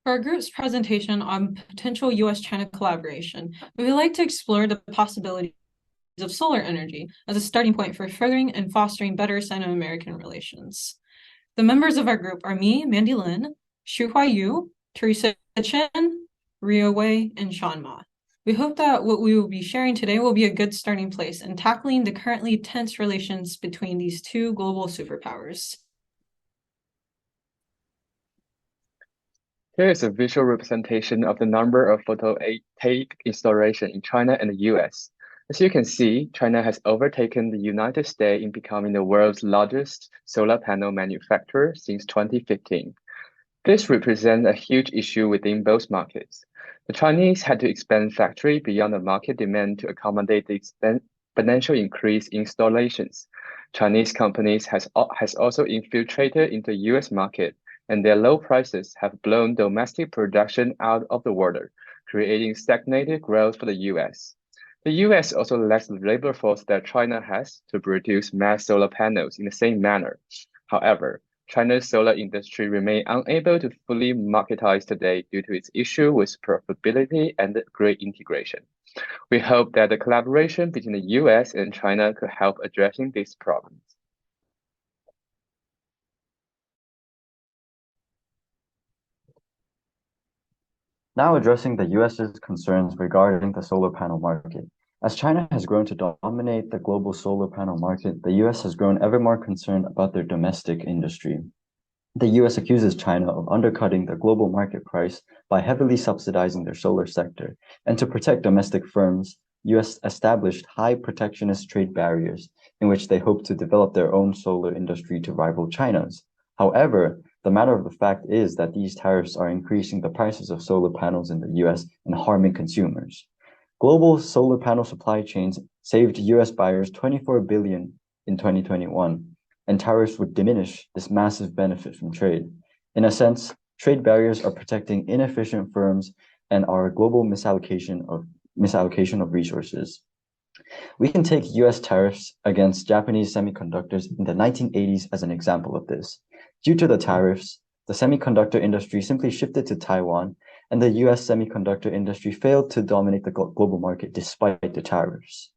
For our group's presentation on potential US-China collaboration, we would like to explore the possibilities of solar energy as a starting point for furthering and fostering better Sino-American relations. The members of our group are me, Mandy Lin, Shuhuai Yu, Teresa Chen, Rio Wei, and Shawn Ma. We hope that what we will be sharing today will be a good starting place in tackling the currently tense relations between these two global superpowers. Here is a visual representation of the number of photovoltaic installations in China and the US. As you can see, China has overtaken the United States in becoming the world's largest solar panel manufacturer since 2015. This represents a huge issue within both markets. The Chinese had to expand factory beyond the market demand to accommodate the exponential increase in installations. Chinese companies has also infiltrated into the US market, and their low prices have blown domestic production out of the water, creating stagnated growth for the US. The US also lacks the labor force that China has to produce mass solar panels in the same manner. However, China's solar industry remains unable to fully marketize today due to its issue with profitability and grid integration. We hope that the collaboration between the US and China could help addressing these problems. Now addressing the US's concerns regarding the solar panel market. As China has grown to dominate the global solar panel market, the US has grown ever more concerned about their domestic industry. The US accuses China of undercutting the global market price by heavily subsidizing their solar sector. And to protect domestic firms, US established high protectionist trade barriers in which they hope to develop their own solar industry to rival China's. However, the matter of the fact is that these tariffs are increasing the prices of solar panels in the US and harming consumers. Global solar panel supply chains saved US buyers $24 billion in 2021, and tariffs would diminish this massive benefit from trade. In a sense, trade barriers are protecting inefficient firms and are a global misallocation of resources. We can take US tariffs against Japanese semiconductors in the 1980s as an example of this. Due to the tariffs, the semiconductor industry simply shifted to Taiwan, and the US semiconductor industry failed to dominate the global market despite the tariffs.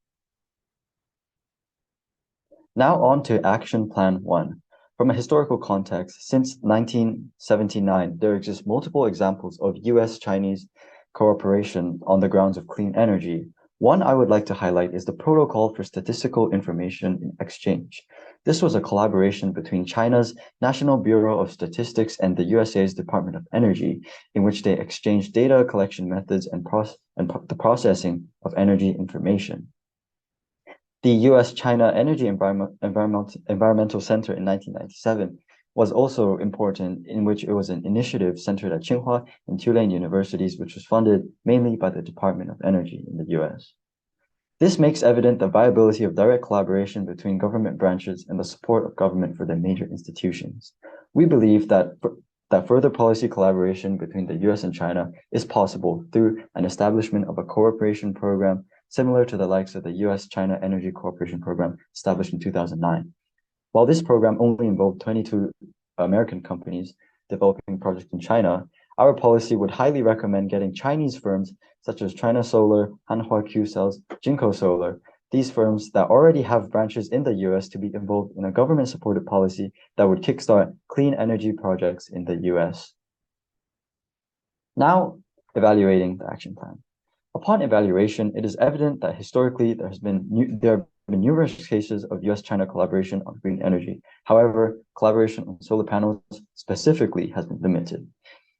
Now on to Action Plan 1. From a historical context, since 1979, there exist multiple examples of US-Chinese cooperation on the grounds of clean energy. One I would like to highlight is the Protocol for Statistical Information Exchange. This was a collaboration between China's National Bureau of Statistics and the USA's Department of Energy, in which they exchanged data collection methods and the processing of energy information. The US-China Energy Environmental Center in 1997 was also important, in which it was an initiative centered at Tsinghua and Tulane universities, which was funded mainly by the Department of Energy in the US. This makes evident the viability of direct collaboration between government branches and the support of government for their major institutions. We believe that further policy collaboration between the US and China is possible through an establishment of a cooperation program similar to the likes of the US-China Energy Cooperation Program established in 2009. While this program only involved 22 American companies developing projects in China, our policy would highly recommend getting Chinese firms such as China Solar, Hanwha Q-Cells, Jinko Solar, these firms that already have branches in the US to be involved in a government-supported policy that would kickstart clean energy projects in the US. Now, evaluating the action plan. Upon evaluation, it is evident that historically there have been numerous cases of US-China collaboration on green energy. However, collaboration on solar panels specifically has been limited.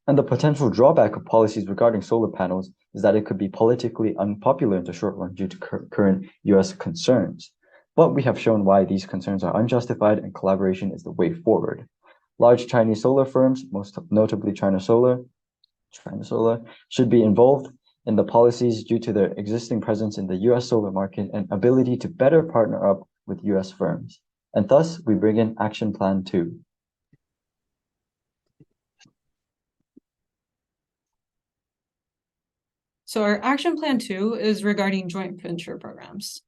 And the potential drawback of policies regarding solar panels is that it could be politically unpopular in the short run due to current US concerns. But we have shown why these concerns are unjustified and collaboration is the way forward. Large Chinese solar firms, most notably China Solar, should be involved in the policies due to their existing presence in the US solar market and ability to better partner up with US firms. And thus, we bring in Action Plan 2. So our Action Plan 2 is regarding joint venture programs.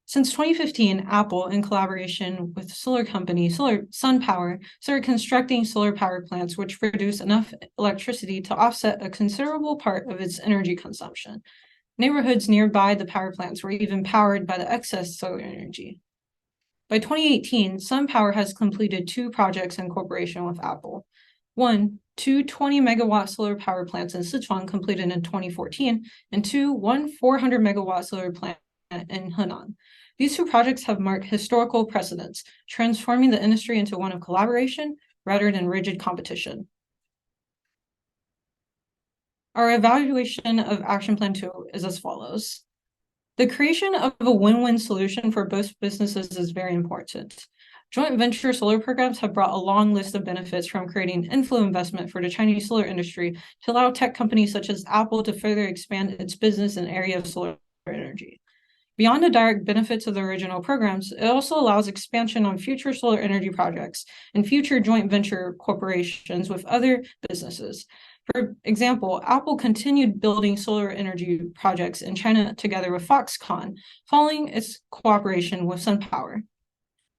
Since 2015, Apple, in collaboration with solar company SunPower, started constructing solar power plants which produce enough electricity to offset a considerable part of its energy consumption. Neighborhoods nearby the power plants were even powered by the excess solar energy. By 2018, SunPower has completed 2 projects in cooperation with Apple. One, 2 20-megawatt solar power plants in Sichuan completed in 2014, and one 400-megawatt solar plant in Henan. These 2 projects have marked historical precedents, transforming the industry into one of collaboration rather than rigid competition. Our evaluation of Action Plan 2 is as follows. The creation of a win-win solution for both businesses is very important. Joint venture solar programs have brought a long list of benefits, from creating inflow investment for the Chinese solar industry to allow tech companies such as Apple to further expand its business in the area of solar energy. Beyond the direct benefits of the original programs, it also allows expansion on future solar energy projects and future joint venture corporations with other businesses. For example, Apple continued building solar energy projects in China together with Foxconn, following its cooperation with SunPower.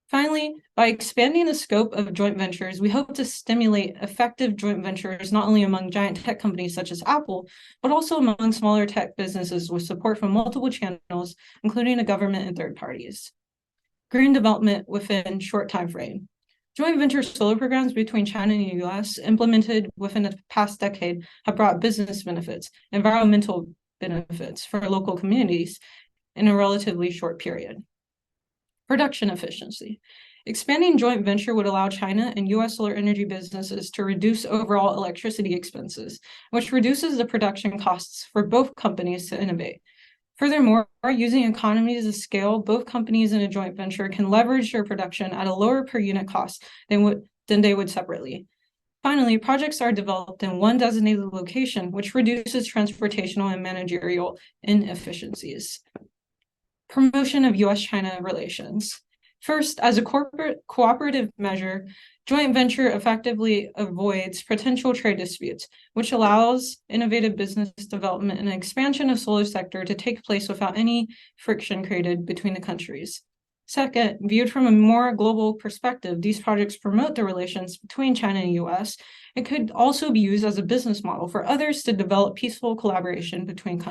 Finally, by expanding the scope of joint ventures, we hope to stimulate effective joint ventures not only among giant tech companies such as Apple, but also among smaller tech businesses with support from multiple channels, including the government and third parties. Green development within short time frame. Joint venture solar programs between China and the US implemented within the past decade have brought business benefits, environmental benefits for local communities in a relatively short period. Production efficiency. Expanding joint venture would allow China and US solar energy businesses to reduce overall electricity expenses, which reduces the production costs for both companies to innovate. Furthermore, using economies of scale, both companies in a joint venture can leverage their production at a lower per unit cost than they would separately. Finally, projects are developed in one designated location, which reduces transportational and managerial inefficiencies. Promotion of US-China relations. First, as a cooperative measure, joint venture effectively avoids potential trade disputes, which allows innovative business development and expansion of solar sector to take place without any friction created between the countries. Second, viewed from a more global perspective, these projects promote the relations between China and US. It could also be used as a business model for others to develop peaceful collaboration between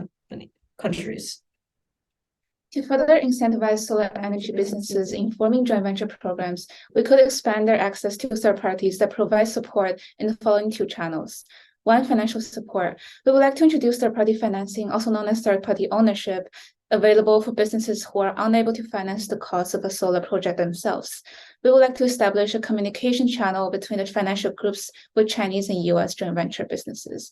countries. To further incentivize solar energy businesses in forming joint venture programs, we could expand their access to third parties that provide support in the following 2 channels. One, financial support. We would like to introduce third-party financing, also known as third-party ownership, available for businesses who are unable to finance the cost of a solar project themselves. We would like to establish a communication channel between the financial groups with Chinese and US joint venture businesses.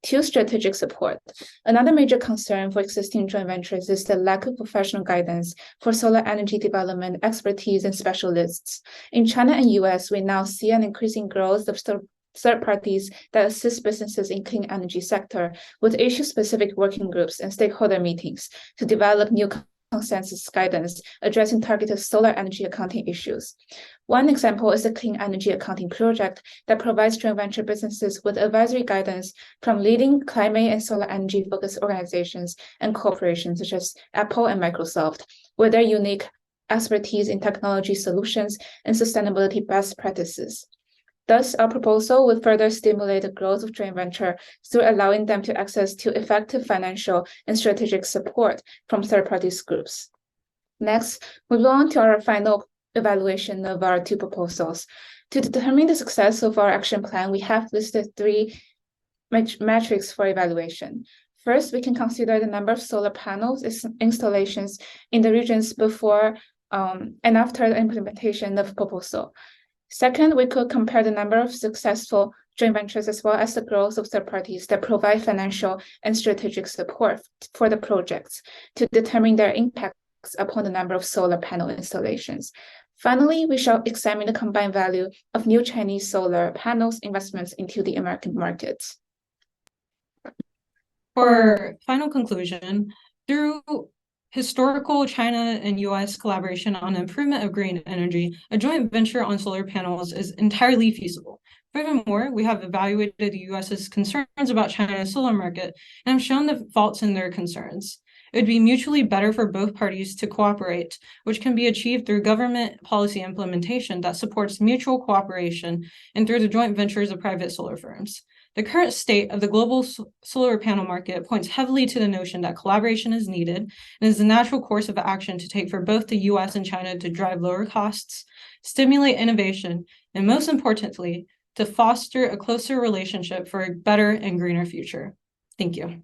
2, strategic support. Another major concern for existing joint ventures is the lack of professional guidance for solar energy development, expertise, and specialists. In China and US, we now see an increasing growth of third parties that assist businesses in clean energy sector with issue-specific working groups and stakeholder meetings to develop new consensus guidance addressing targeted solar energy accounting issues. One example is the Clean Energy Accounting Project that provides joint venture businesses with advisory guidance from leading climate and solar energy-focused organizations and corporations such as Apple and Microsoft, with their unique expertise in technology solutions and sustainability best practices. Thus, our proposal would further stimulate the growth of joint venture through allowing them to access to effective financial and strategic support from third-party groups. Next, we move on to our final evaluation of our 2 proposals. To determine the success of our action plan, we have listed 3 metrics for evaluation. First, we can consider the number of solar panels installations in the regions before and after the implementation of proposal. Second, we could compare the number of successful joint ventures as well as the growth of third parties that provide financial and strategic support for the projects to determine their impacts upon the number of solar panel installations. Finally, we shall examine the combined value of new Chinese solar panels investments into the American markets. For final conclusion, through historical China and US collaboration on the improvement of green energy, a joint venture on solar panels is entirely feasible. Furthermore, we have evaluated the US's concerns about China's solar market and have shown the faults in their concerns. It would be mutually better for both parties to cooperate, which can be achieved through government policy implementation that supports mutual cooperation and through the joint ventures of private solar firms. The current state of the global solar panel market points heavily to the notion that collaboration is needed and is the natural course of action to take for both the US and China to drive lower costs, stimulate innovation, and most importantly, to foster a closer relationship for a better and greener future. Thank you.